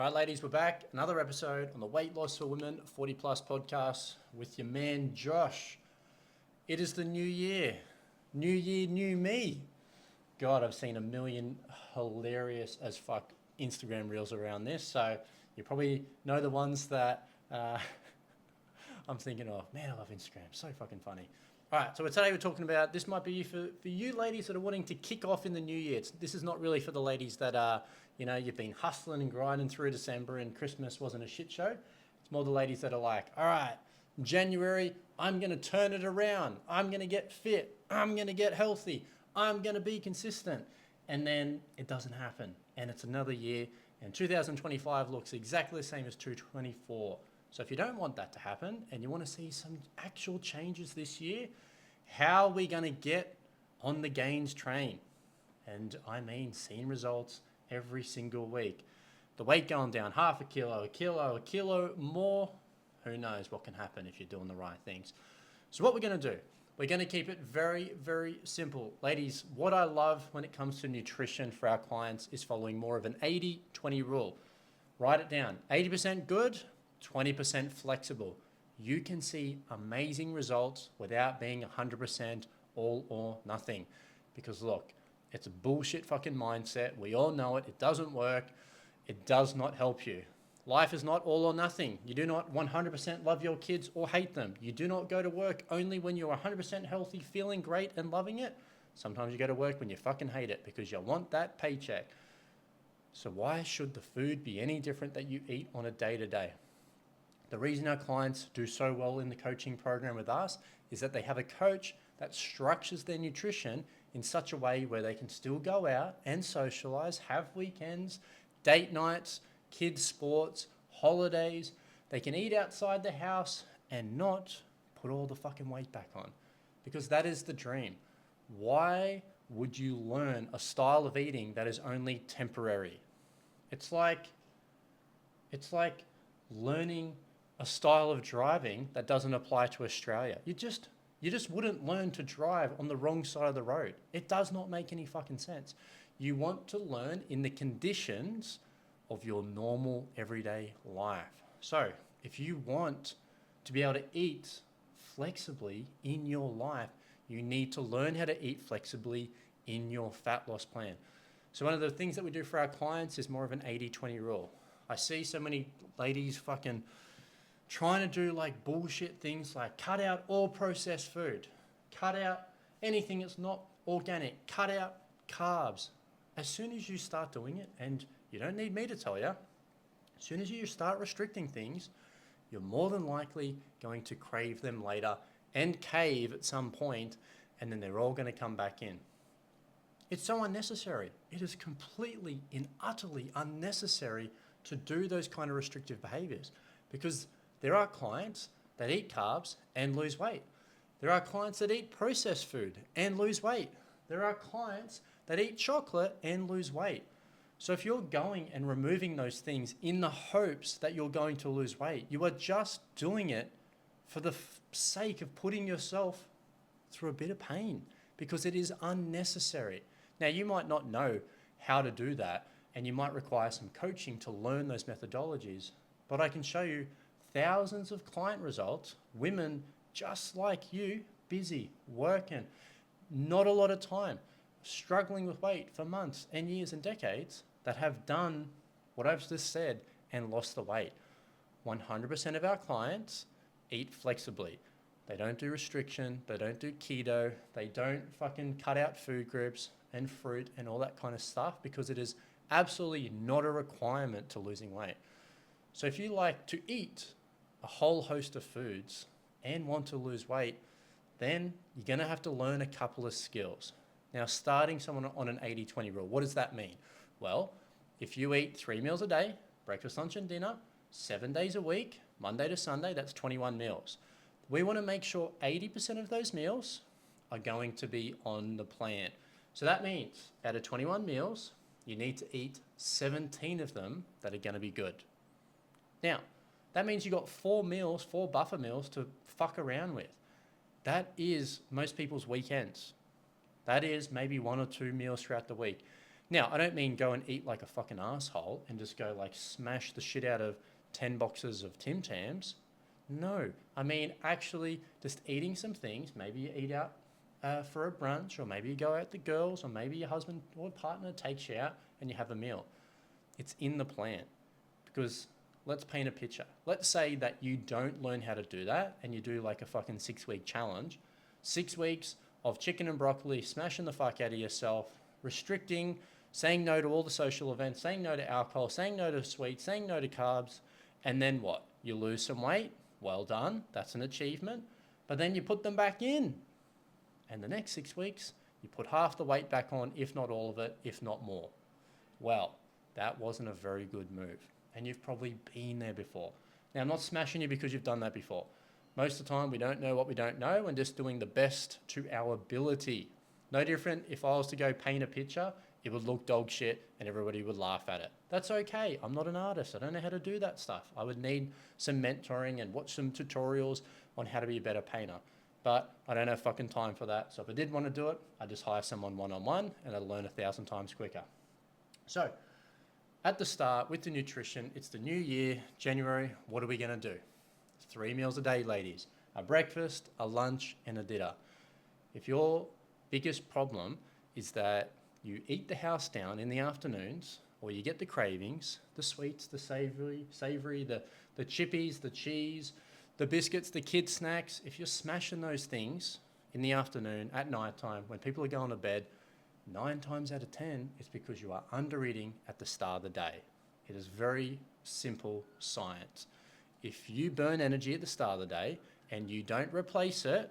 All right, ladies, we're back. Another episode on the Weight Loss for Women 40 Plus podcast with your man, Josh. It is the new year. New year, new me. God, I've seen a million hilarious as fuck Instagram reels around this. So you probably know the ones that I'm thinking of. Man, I love Instagram. So fucking funny. All right, so today we're talking about, this might be for you ladies that are wanting to kick off in the new year. This is not really for the ladies that are, you've been hustling and grinding through December and Christmas wasn't a shit show. It's more the ladies that are like, all right, January, I'm going to turn it around. I'm going to get fit. I'm going to get healthy. I'm going to be consistent. And then it doesn't happen. And it's another year. And 2025 looks exactly the same as 2024. So if you don't want that to happen and you want to see some actual changes this year, how are we going to get on the gains train? And I mean seeing results every single week. The weight going down half a kilo more. Who knows what can happen if you're doing the right things. So what we're going to do, we're going to keep it very, very simple. Ladies, what I love when it comes to nutrition for our clients is following more of an 80-20 rule. Write it down. 80% good, 20% flexible. You can see amazing results without being 100% all or nothing. Because look, it's a bullshit fucking mindset. We all know it. It doesn't work. It does not help you. Life is not all or nothing. You do not 100% love your kids or hate them. You do not go to work only when you're 100% healthy, feeling great and loving it. Sometimes you go to work when you fucking hate it because you want that paycheck. So why should the food be any different that you eat on a day-to-day? The reason our clients do so well in the coaching program with us is that they have a coach that structures their nutrition in such a way where they can still go out and socialize, have weekends, date nights, kids' sports, holidays. They can eat outside the house and not put all the fucking weight back on, because that is the dream. Why would you learn a style of eating that is only temporary? It's like learning a style of driving that doesn't apply to Australia. You just wouldn't learn to drive on the wrong side of the road. It does not make any fucking sense. You want to learn in the conditions of your normal everyday life. So if you want to be able to eat flexibly in your life, you need to learn how to eat flexibly in your fat loss plan. So one of the things that we do for our clients is more of an 80-20 rule. I see so many ladies fucking trying to do like bullshit things like cut out all processed food, cut out anything that's not organic, cut out carbs. As soon as you start doing it, and you don't need me to tell you, as soon as you start restricting things, you're more than likely going to crave them later and cave at some point, and then they're all going to come back in. It's so unnecessary. It is completely and utterly unnecessary to do those kind of restrictive behaviors, because there are clients that eat carbs and lose weight. There are clients that eat processed food and lose weight. There are clients that eat chocolate and lose weight. So if you're going and removing those things in the hopes that you're going to lose weight, you are just doing it for the sake of putting yourself through a bit of pain, because it is unnecessary. Now, you might not know how to do that, and you might require some coaching to learn those methodologies, but I can show you thousands of client results, women just like you, busy, working, not a lot of time, struggling with weight for months and years and decades, that have done what I've just said and lost the weight. 100% of our clients eat flexibly. They don't do restriction, they don't do keto, they don't fucking cut out food groups and fruit and all that kind of stuff, because it is absolutely not a requirement to losing weight. So if you like to eat a whole host of foods and want to lose weight, then you're going to have to learn a couple of skills. Now, starting someone on an 80-20 rule, what does that mean? Well, if you eat 3 meals a day, breakfast, lunch, and dinner, 7 days a week, Monday to Sunday, that's 21 meals. We want to make sure 80% of those meals are going to be on the plan. So that means out of 21 meals, you need to eat 17 of them that are going to be good. Now, that means you got 4 meals, 4 buffer meals to fuck around with. That is most people's weekends. That is maybe 1 or 2 meals throughout the week. Now, I don't mean go and eat like a fucking asshole and just go like smash the shit out of 10 boxes of Tim Tams. No, I mean actually just eating some things. Maybe you eat out for a brunch, or maybe you go out with the girls, or maybe your husband or partner takes you out and you have a meal. It's in the plan. Because let's paint a picture. Let's say that you don't learn how to do that and you do like a fucking 6-week challenge. 6 weeks of chicken and broccoli, smashing the fuck out of yourself, restricting, saying no to all the social events, saying no to alcohol, saying no to sweets, saying no to carbs, and then what? You lose some weight. Well done. That's an achievement. But then you put them back in. And the next 6 weeks, you put half the weight back on, if not all of it, if not more. Well, that wasn't a very good move. And you've probably been there before. Now, I'm not smashing you because you've done that before. Most of the time, we don't know what we don't know and just doing the best to our ability. No different if I was to go paint a picture, it would look dog shit and everybody would laugh at it. That's okay. I'm not an artist. I don't know how to do that stuff. I would need some mentoring and watch some tutorials on how to be a better painter. But I don't have fucking time for that. So if I did want to do it, I'd just hire someone one-on-one and I'd learn 1,000 times quicker. So at the start with the nutrition, it's the new year, January. What are we going to do? 3 meals a day, ladies. A breakfast, a lunch, and a dinner. If your biggest problem is that you eat the house down in the afternoons, or you get the cravings, the sweets, the savory, the chippies, the cheese, the biscuits, the kids' snacks, if you're smashing those things in the afternoon, at nighttime, when people are going to bed, 9 times out of 10, it's because you are under eating at the start of the day. It is very simple science. If you burn energy at the start of the day and you don't replace it,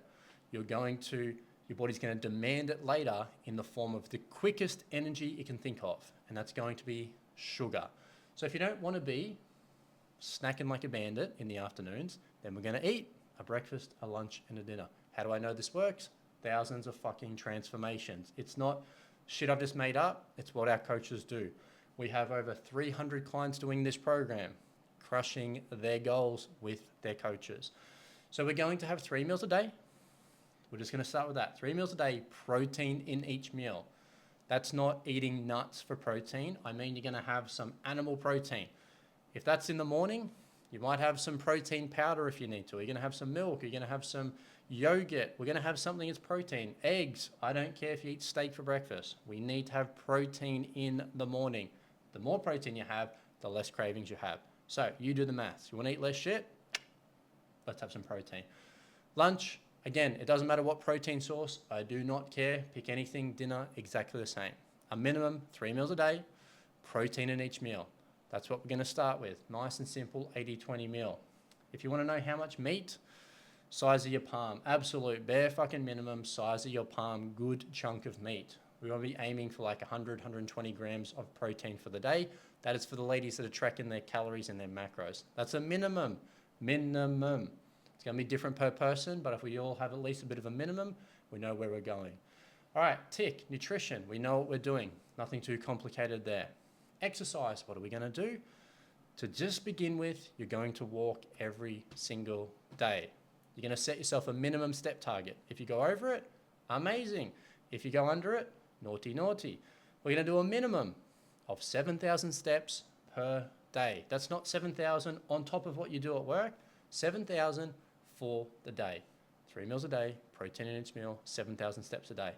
your body's going to demand it later in the form of the quickest energy it can think of, and that's going to be sugar. So if you don't want to be snacking like a bandit in the afternoons, then we're going to eat a breakfast, a lunch, and a dinner. How do I know this works? Thousands of fucking transformations. It's not shit I've just made up. It's what our coaches do. We have over 300 clients doing this program, crushing their goals with their coaches. So we're going to have 3 meals a day. We're just going to start with that. 3 meals a day, protein in each meal. That's not eating nuts for protein. I mean, you're going to have some animal protein. If that's in the morning, you might have some protein powder if you need to. You're going to have some milk. You're going to have some yogurt. We're going to have something that's protein. Eggs. I don't care if you eat steak for breakfast. We need to have protein in the morning. The more protein you have, the less cravings you have. So you do the maths. You want to eat less shit? Let's have some protein. Lunch. Again, it doesn't matter what protein source. I do not care. Pick anything. Dinner, exactly the same. A minimum 3 meals a day, protein in each meal. That's what we're going to start with. Nice and simple, 80-20 meal. If you want to know how much meat, size of your palm. Absolute bare fucking minimum, size of your palm, good chunk of meat. We want to be aiming for like 100, 120 grams of protein for the day. That is for the ladies that are tracking their calories and their macros. That's a minimum. Minimum. It's going to be different per person, but if we all have at least a bit of a minimum, we know where we're going. All right, tick, nutrition. We know what we're doing. Nothing too complicated there. Exercise, what are we going to do? To just begin with, you're going to walk every single day. You're going to set yourself a minimum step target. If you go over it, amazing. If you go under it, naughty, naughty. We're going to do a minimum of 7,000 steps per day. That's not 7,000 on top of what you do at work. 7,000 for the day. 3 meals a day, protein in each meal, 7,000 steps a day.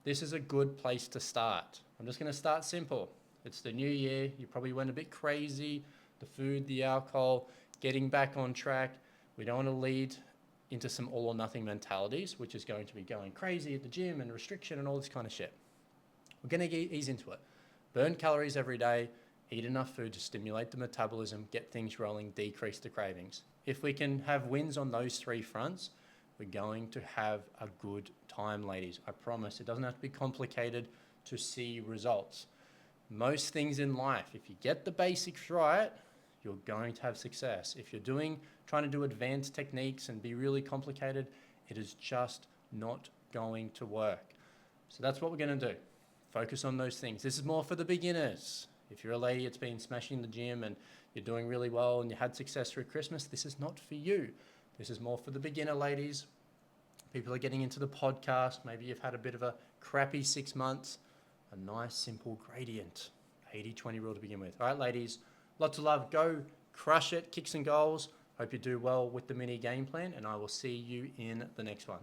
This is a good place to start. I'm just going to start simple. It's the new year. You probably went a bit crazy. The food, the alcohol, getting back on track. We don't want to lead into some all or nothing mentalities, which is going to be going crazy at the gym and restriction and all this kind of shit. We're going to ease into it. Burn calories every day, eat enough food to stimulate the metabolism, get things rolling, decrease the cravings. If we can have wins on those 3 fronts, we're going to have a good time, ladies. I promise. It doesn't have to be complicated to see results. Most things in life, if you get the basics right, you're going to have success. If you're trying to do advanced techniques and be really complicated, it is just not going to work. So that's what we're going to do. Focus on those things. This is more for the beginners. If you're a lady that's been smashing the gym and you're doing really well and you had success through Christmas, this is not for you. This is more for the beginner ladies. People are getting into the podcast. Maybe you've had a bit of a crappy 6 months. a nice simple gradient. 80-20 rule to begin with. All right, ladies, lots of love. Go crush it, kicks and goals. Hope you do well with the mini game plan, and I will see you in the next one.